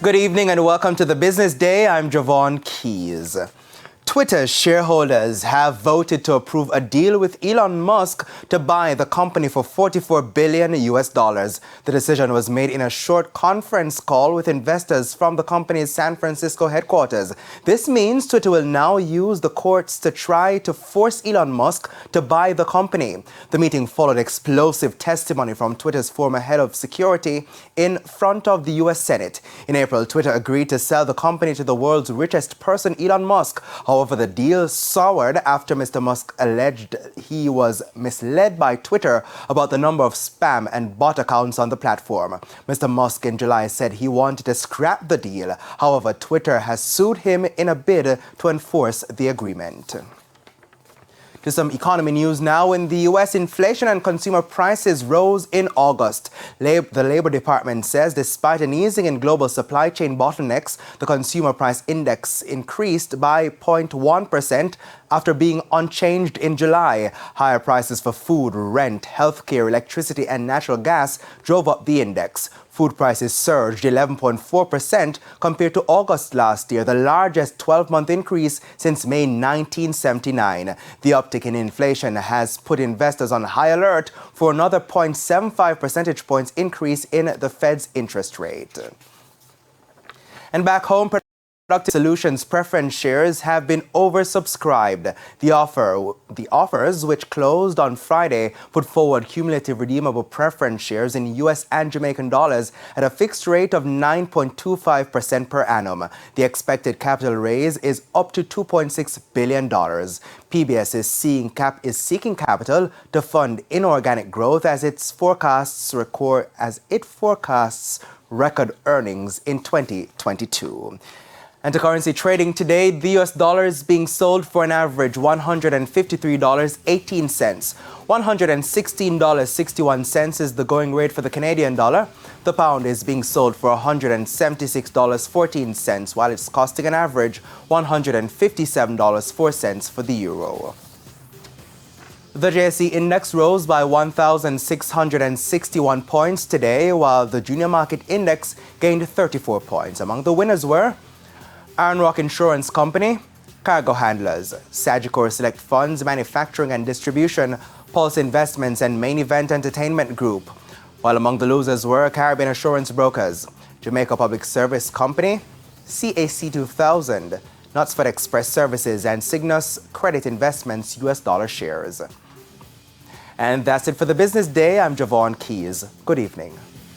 Good evening and welcome to the Business Day. I'm Javon Keys. Twitter shareholders have voted to approve a deal with Elon Musk to buy the company for $44 billion. The decision was made in a short conference call with investors from the company's San Francisco headquarters. This means Twitter will now use the courts to try to force Elon Musk to buy the company. The meeting followed explosive testimony from Twitter's former head of security in front of the U.S. Senate. In April, Twitter agreed to sell the company to the world's richest person, Elon Musk. However, the deal soured after Mr. Musk alleged he was misled by Twitter about the number of spam and bot accounts on the platform. Mr. Musk in July said he wanted to scrap the deal. However, Twitter has sued him in a bid to enforce the agreement. To some economy news now. In the U.S., inflation and consumer prices rose in August. The Labor Department says despite an easing in global supply chain bottlenecks, the consumer price index increased by 0.1% after being unchanged in July. Higher prices for food, rent, healthcare, electricity, and natural gas drove up the index. Food prices surged 11.4% compared to August last year, the largest 12-month increase since May 1979. The uptick in inflation has put investors on high alert for another 0.75 percentage points increase in the Fed's interest rate. And back home, Productive Solutions preference shares have been oversubscribed. The offers, which closed on Friday, put forward cumulative redeemable preference shares in U.S. and Jamaican dollars at a fixed rate of 9.25% per annum. The expected capital raise is up to $2.6 billion. PBS is seeking capital to fund inorganic growth as it forecasts record earnings in 2022. And to currency trading today, the US dollar is being sold for an average $153.18. $116.61 is the going rate for the Canadian dollar. The pound is being sold for $176.14, while it's costing an average $157.04 for the euro. The JSE index rose by 1,661 points today, while the junior market index gained 34 points. Among the winners were Iron Rock Insurance Company, Cargo Handlers, Sagicor Select Funds, Manufacturing and Distribution, Pulse Investments, and Main Event Entertainment Group. While among the losers were Caribbean Assurance Brokers, Jamaica Public Service Company, CAC 2000, Knutsford Express Services, and Cygnus Credit Investments US dollar shares. And that's it for the Business Day. I'm Javon Keys. Good evening.